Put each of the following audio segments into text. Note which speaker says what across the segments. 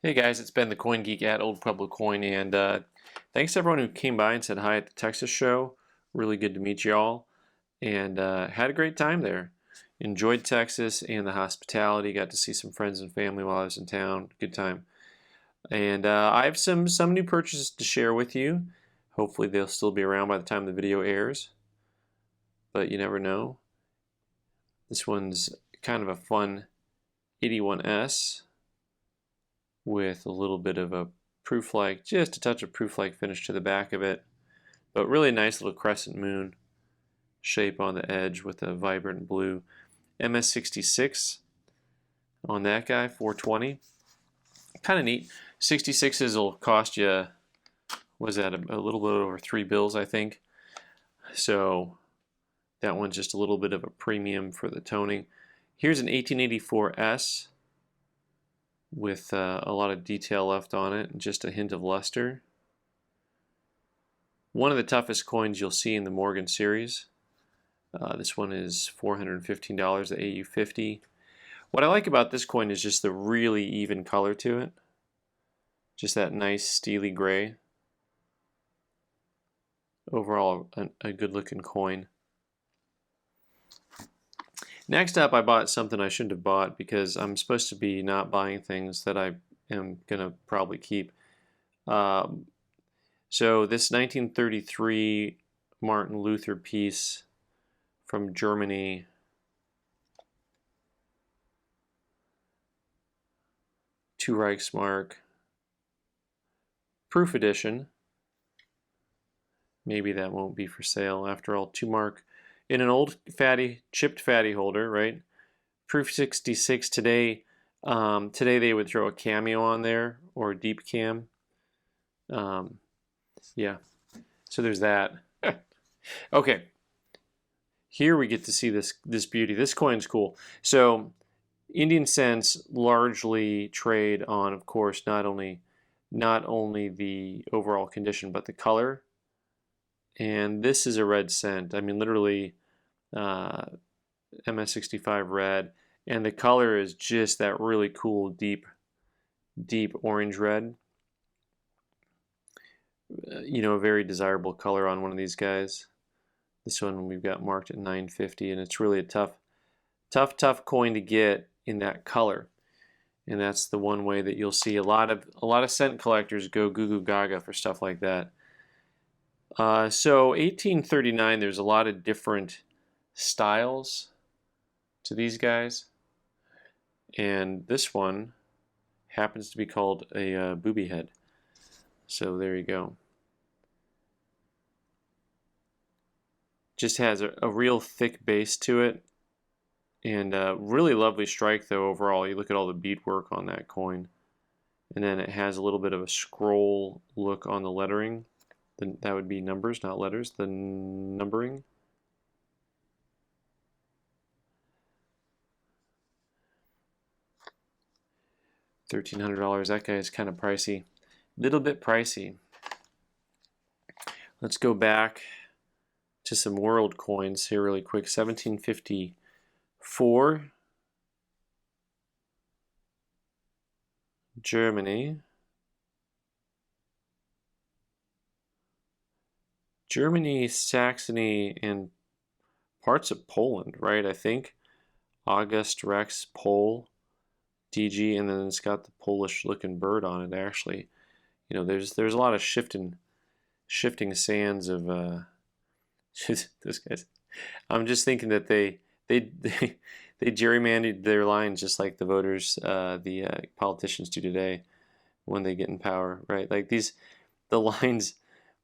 Speaker 1: Hey guys, it's Ben the Coin Geek at Old Pueblo Coin, and thanks to everyone who came by and said hi at the Texas show. Really good to meet y'all, and had a great time there. Enjoyed Texas and the hospitality. Got to see some friends and family while I was in town. Good time. And I have some new purchases to share with you. Hopefully they'll still be around by the time the video airs, but you never know. This one's kind of a fun 81S. With a little bit of a proof-like, just a touch of proof-like finish to the back of it, but really nice little crescent moon shape on the edge with a vibrant blue. MS66 on that guy, 420. Kind of neat. 66s will cost you, was that a little bit over $3 I think. So that one's just a little bit of a premium for the toning. Here's an 1884S. With a lot of detail left on it and just a hint of luster. One of the toughest coins you'll see in the Morgan series. This one is $415, the AU50. What I like about this coin is just the really even color to it. Just that nice steely gray. Overall, a good looking coin. Next up, I bought something I shouldn't have bought because I'm supposed to be not buying things that I am going to probably keep. So this 1933 Martin Luther piece from Germany, two Reichsmark, proof edition. Maybe that won't be for sale after all. 2 mark in an old fatty, chipped fatty holder, right? Proof 66 today. Today they would throw a cameo on there or a deep cam. Yeah, so there's that. Okay, here we get to see this beauty. This coin's cool. So Indian cents largely trade on, of course, not only the overall condition but the color. And this is a red cent. I mean, literally MS65 red, and the color is just that really cool deep orange red. You know, a very desirable color on one of these guys. This one we've got marked at 950, and it's really a tough coin to get in that color. And that's the one way that you'll see a lot of cent collectors go goo goo gaga for stuff like that. So 1839, there's a lot of different styles to these guys, and this one happens to be called a booby head. So there you go. Just has a real thick base to it, and really lovely strike though overall. You look at all the beadwork on that coin, and then it has a little bit of a scroll look on the lettering. That would be numbers, not letters, the numbering. $1,300, that guy is kind of pricey. Little bit pricey. Let's go back to some world coins here really quick. 1754. Germany. Germany, Saxony, and parts of Poland, right? I think August, Rex, Pole, DG, and then it's got the Polish-looking bird on it. Actually, you know, there's a lot of shifting sands of those guys. I'm just thinking that they gerrymandered their lines just like the voters, the politicians do today when they get in power, right? Like the lines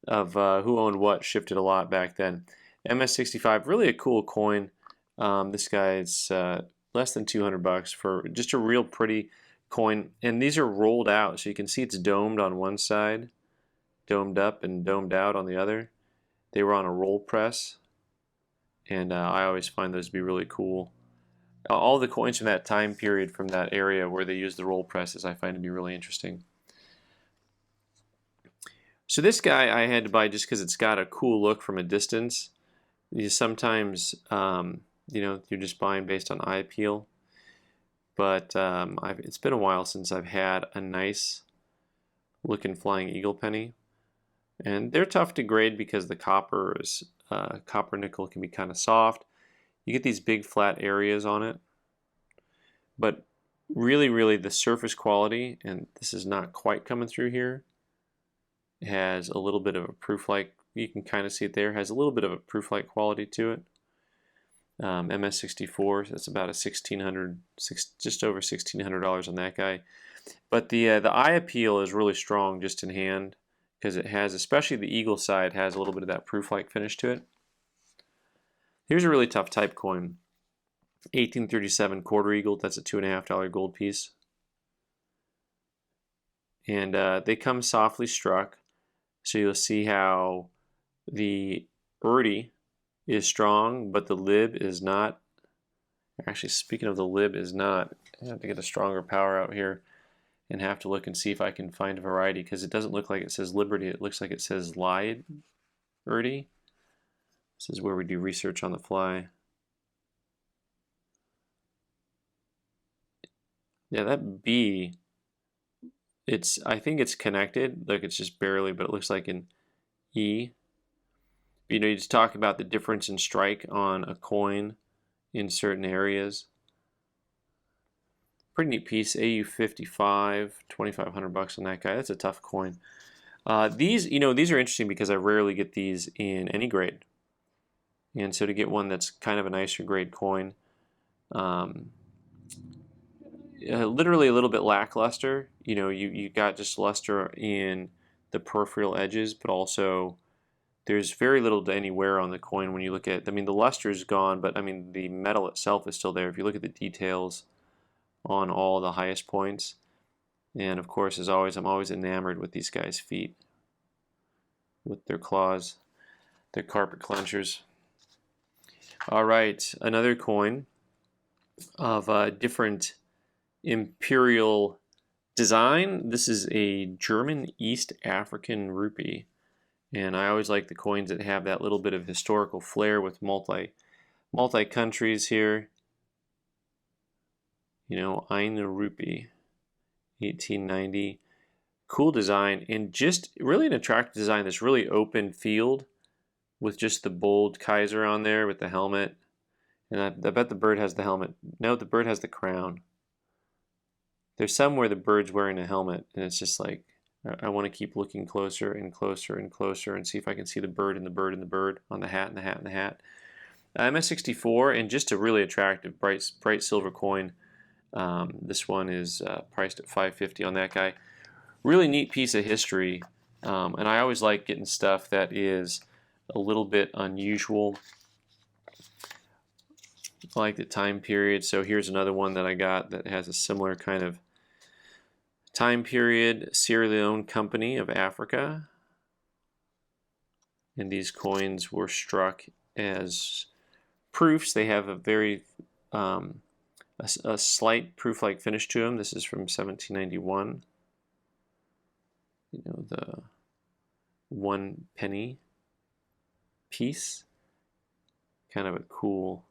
Speaker 1: of who owned what shifted a lot back then. MS65, really a cool coin. This guy's less than $200 for just a real pretty coin. And these are rolled out, so you can see it's domed on one side, domed up and domed out on the other. They were on a roll press, and I always find those to be really cool. All the coins from that time period, from that area where they used the roll presses, I find to be really interesting. So this guy I had to buy just because it's got a cool look from a distance. Sometimes, you know, you're just buying based on eye appeal. but it's been a while since I've had a nice looking Flying Eagle penny. And they're tough to grade because the copper nickel can be kind of soft. You get these big flat areas on it, but really the surface quality, and this is not quite coming through here, has a little bit of a proof-like, you can kind of see it there, has a little bit of a proof-like quality to it. MS64, that's about just over $1,600 on that guy. But the eye appeal is really strong just in hand, because it has, especially the Eagle side, has a little bit of that proof-like finish to it. Here's a really tough type coin. 1837 quarter eagle, that's a $2.50 gold piece. And they come softly struck, so you'll see how the Erde is strong, but the lib is not. Actually, speaking of the lib is not, I have to get a stronger power out here and have to look and see if I can find a variety, because it doesn't look like it says Liberty, it looks like it says Lied Erde. This is where we do research on the fly. Yeah, that B, I think it's connected, like it's just barely, but it looks like an E. You know, you just talk about the difference in strike on a coin in certain areas. Pretty neat piece, AU55, 2,500 bucks on that guy. That's a tough coin. These are interesting because I rarely get these in any grade. And so to get one that's kind of a nicer grade coin, literally a little bit lackluster. You know, you got just luster in the peripheral edges, but also there's very little to any wear on the coin when you look at, I mean, the luster is gone, but I mean, the metal itself is still there. If you look at the details on all the highest points, and of course, as always, I'm always enamored with these guys' feet, with their claws, their carpet clenchers. All right, another coin of a different imperial design. This is a German East African rupee. And I always like the coins that have that little bit of historical flair with multi countries here. You know, Ainu rupee, 1890. Cool design, and just really an attractive design. This really open field with just the bold Kaiser on there with the helmet. And I bet the bird has the helmet. No, the bird has the crown. There's some where the bird's wearing a helmet, and it's just like, I want to keep looking closer and closer and closer and see if I can see the bird and the bird and the bird on the hat and the hat and the hat. MS64, and just a really attractive bright silver coin. This one is priced at $550 on that guy. Really neat piece of history, and I always like getting stuff that is a little bit unusual. I like the time period. So here's another one that I got that has a similar kind of time period. Sierra Leone Company of Africa, and these coins were struck as proofs. They have a very a slight proof-like finish to them. This is from 1791. You know, the 1 penny piece. Kind of a cool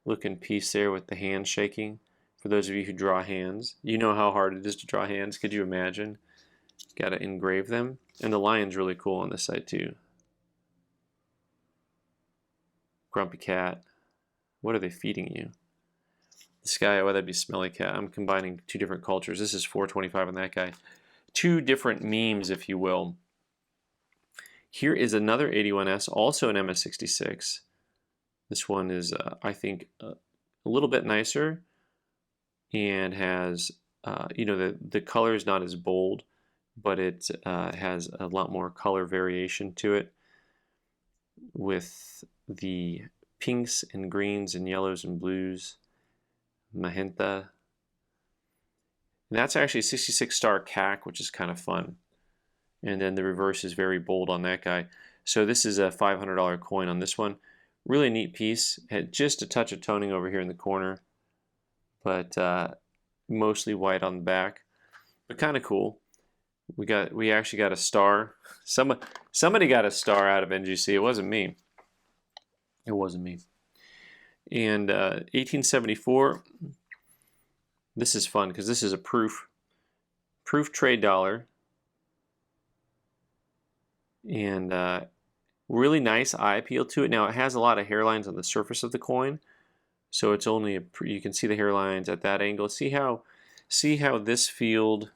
Speaker 1: looking piece there with the hand shaking. For those of you who draw hands, you know how hard it is to draw hands. Could you imagine? Got to engrave them. And the lion's really cool on this side too. Grumpy cat. What are they feeding you? This guy, well, that'd be smelly cat. I'm combining two different cultures. This is $4.25 on that guy. Two different memes, if you will. Here is another 81S, also an MS66. This one is, I think, a little bit nicer, and has, you know, the color is not as bold, but it has a lot more color variation to it, with the pinks and greens and yellows and blues, magenta. And that's actually a 66-star CAC, which is kind of fun. And then the reverse is very bold on that guy. So this is a $500 coin on this one. Really neat piece. Had just a touch of toning over here in the corner, but mostly white on the back. But kind of cool. We actually got a star. Somebody got a star out of NGC. It wasn't me. It wasn't me. And 1874. This is fun because this is a proof trade dollar, and really nice eye appeal to it. Now it has a lot of hairlines on the surface of the coin, so it's only you can see the hairlines at that angle. See how this field.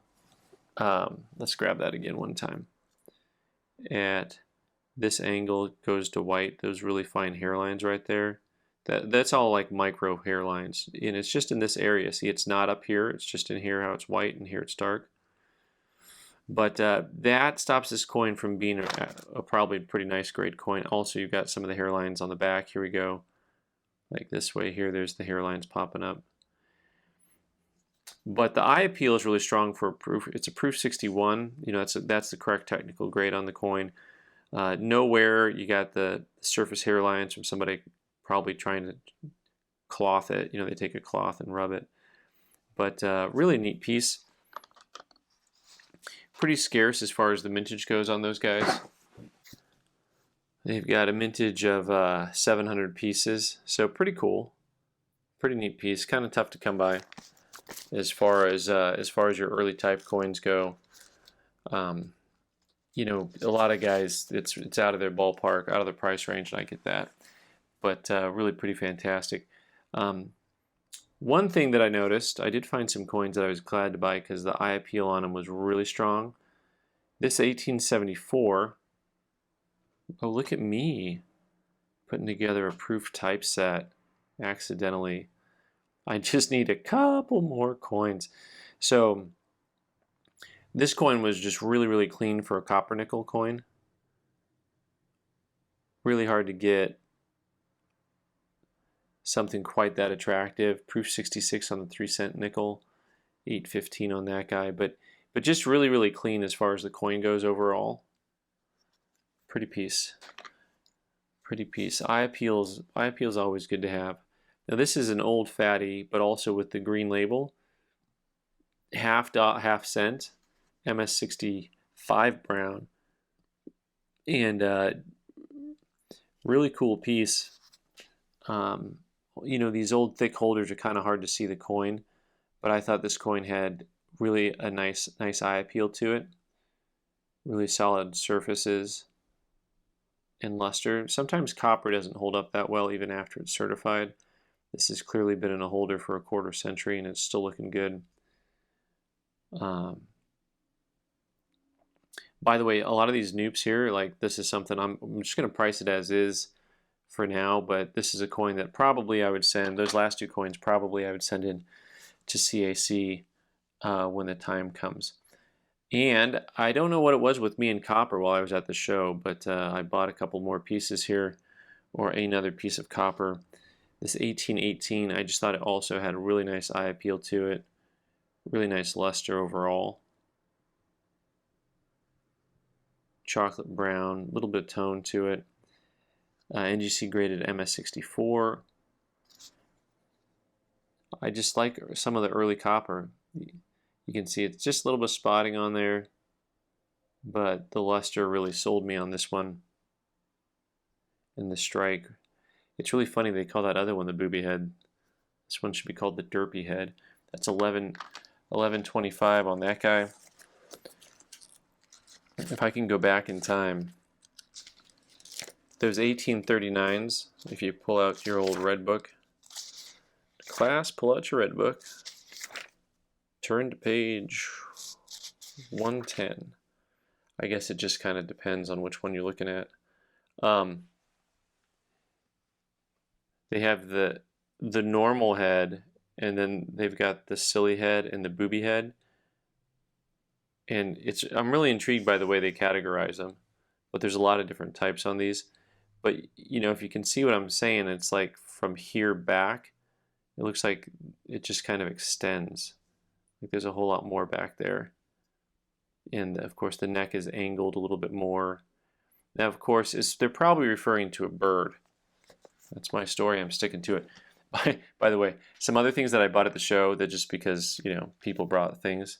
Speaker 1: Let's grab that again one time. At this angle goes to white. Those really fine hairlines right there. That's all like micro hairlines, and it's just in this area. See, it's not up here. It's just in here how it's white, and here it's dark. But that stops this coin from being a probably pretty nice grade coin. Also, you've got some of the hairlines on the back. Here we go. Like this way here, there's the hairlines popping up. But the eye appeal is really strong for a proof. It's a proof 61. You know, that's the correct technical grade on the coin. Nowhere you got the surface hairlines from somebody probably trying to cloth it. You know, they take a cloth and rub it. But really neat piece. Pretty scarce as far as the mintage goes on those guys. They've got a mintage of 700 pieces, so pretty cool. Pretty neat piece. Kind of tough to come by as far as your early type coins go. You know, a lot of guys, it's out of their ballpark, out of their price range, and I get that. But really pretty fantastic. One thing that I noticed, I did find some coins that I was glad to buy because the eye appeal on them was really strong. This 1874, oh look at me putting together a proof typeset accidentally. I just need a couple more coins. So this coin was just really clean for a copper nickel coin. Really hard to get something quite that attractive. Proof 66 on the 3-cent nickel, 815 on that guy, but just really clean as far as the coin goes overall. Pretty piece. Pretty piece. Eye appeal's always good to have. Now this is an old fatty, but also with the green label. Half dot, half cent, MS65 brown, and really cool piece. You know, these old thick holders are kind of hard to see the coin, but I thought this coin had really a nice eye appeal to it. Really solid surfaces and luster. Sometimes copper doesn't hold up that well even after it's certified. This has clearly been in a holder for a quarter century and it's still looking good. By the way, a lot of these noobs here, like this is something I'm just going to price it as is for now, but this is a coin that probably I would send, those last two coins probably I would send in to CAC when the time comes. And I don't know what it was with me and copper while I was at the show, but I bought a couple more pieces here, or another piece of copper. This 1818, I just thought it also had a really nice eye appeal to it. Really nice luster overall. Chocolate brown, a little bit of tone to it. NGC graded MS64. I just like some of the early copper. You can see it's just a little bit of spotting on there, but the luster really sold me on this one. And the strike. It's really funny they call that other one the booby head. This one should be called the derpy head. That's 1125 on that guy. If I can go back in time, those 1839s, if you pull out your old red book, class, pull out your red book, turn to page 110. I guess it just kind of depends on which one you're looking at. They have the normal head, and then they've got the silly head and the booby head. And I'm really intrigued by the way they categorize them, but there's a lot of different types on these. But you know, if you can see what I'm saying, it's like from here back, it looks like it just kind of extends. Like there's a whole lot more back there. And of course the neck is angled a little bit more. Now of course they're probably referring to a bird. That's my story, I'm sticking to it. By the way, some other things that I bought at the show that just because, you know, people brought things.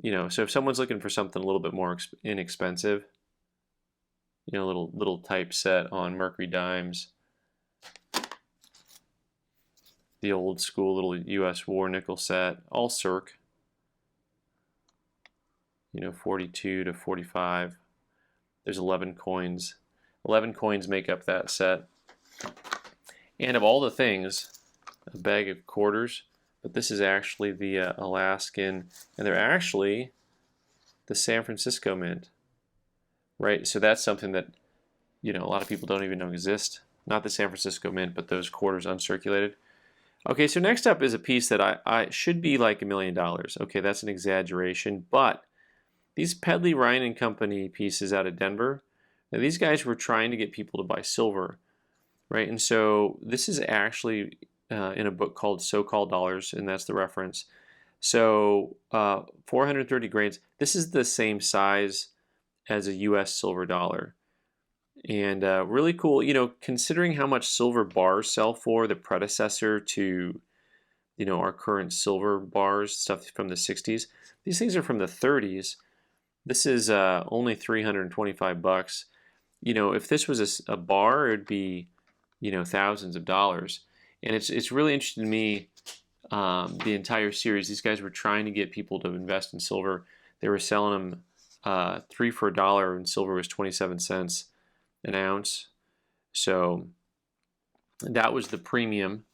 Speaker 1: You know, so if someone's looking for something a little bit more inexpensive, you know, little type set on Mercury dimes. the old school little U.S. war nickel set, all circ. 42 to 45. There's 11 coins. 11 coins make up that set. And of all the things, a bag of quarters, but this is actually the Alaskan, and they're actually the San Francisco Mint, right? So that's something that, a lot of people don't even know exist. Not the San Francisco Mint, but those quarters uncirculated. Okay, so next up is a piece that I should be like $1 million. Okay, that's an exaggeration, but these Pedley, Ryan and Company pieces out of Denver, now these guys were trying to get people to buy silver, right? And so this is actually in a book called So-Called Dollars, and that's the reference. So 430 grains. This is the same size as a U.S. silver dollar. And really cool, considering how much silver bars sell for, the predecessor to, our current silver bars, stuff from the 60s. These things are from the 30s. This is only 325 bucks. If this was a bar, it would be, thousands of dollars. And it's really interesting to me, the entire series. These guys were trying to get people to invest in silver. They were selling them 3 for $1, and silver was 27 cents an ounce. So that was the premium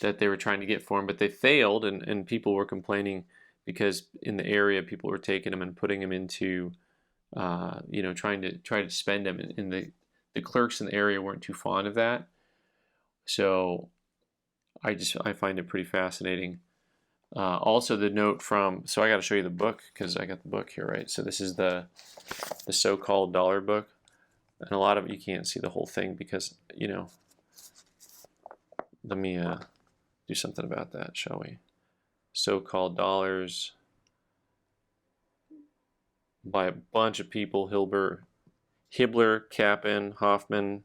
Speaker 1: that they were trying to get for them, but they failed, and people were complaining because in the area people were taking them and putting them into trying to spend them, and the clerks in the area weren't too fond of that. So I find it pretty fascinating. Also the note from, so I got to show you the book because I got the book here, right? So this is the So-Called Dollar book. And a lot of it you can't see the whole thing because, let me do something about that, shall we? So-Called Dollars by a bunch of people, Hibbler, Kaplan, Hoffman,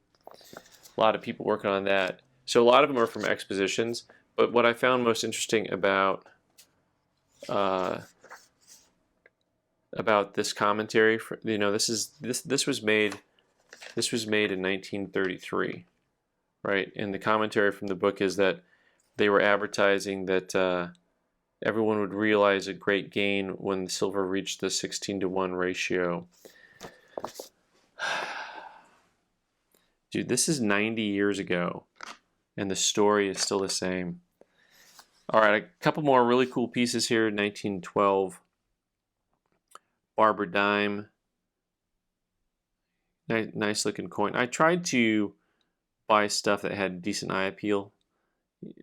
Speaker 1: a lot of people working on that. So a lot of them are from expositions, but what I found most interesting about this commentary, this was made in 1933, right? And the commentary from the book is that they were advertising that everyone would realize a great gain when silver reached the 16-to-1 ratio. Dude, this is 90 years ago, and the story is still the same. All right, a couple more really cool pieces here. 1912, Barber dime. Nice looking coin. I tried to buy stuff that had decent eye appeal.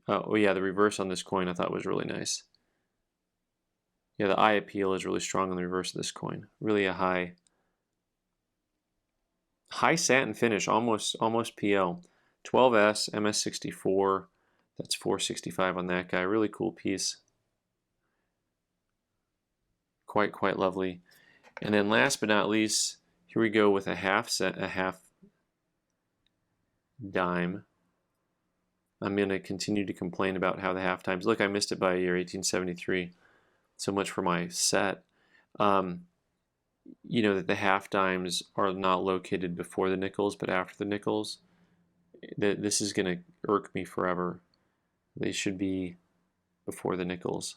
Speaker 1: Oh yeah, the reverse on this coin I thought was really nice. Yeah, the eye appeal is really strong on the reverse of this coin. Really a high satin finish, almost PL. 12S, MS64. That's 465 on that guy. Really cool piece. Quite lovely. And then last but not least, here we go with a half dime. I'm going to continue to complain about how the half dimes. Look, I missed it by a year, 1873. So much for my set. That the half dimes are not located before the nickels, but after the nickels. This is going to irk me forever. They should be before the nickels.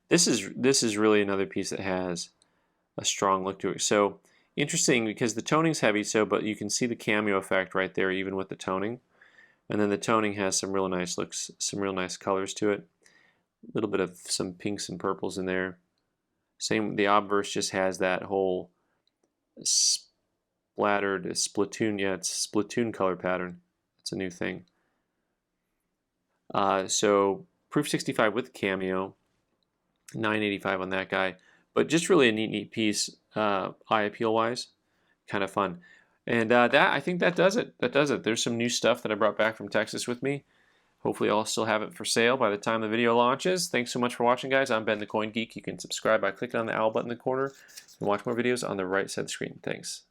Speaker 1: This is really another piece that has a strong look to it. So interesting because the toning's heavy, but you can see the cameo effect right there, even with the toning. And then the toning has some real nice looks, some real nice colors to it. A little bit of some pinks and purples in there. Same, the obverse just has that whole splattered splatoon. Yeah, it's splatoon color pattern. It's a new thing. So proof 65 with cameo, 985 on that guy. But just really a neat piece, eye appeal wise, kind of fun. And I think that does it. There's some new stuff that I brought back from Texas with me. Hopefully I'll still have it for sale by the time the video launches. Thanks so much for watching, guys. I'm Ben the Coin Geek. You can subscribe by clicking on the owl button in the corner and watch more videos on the right side of the screen. Thanks.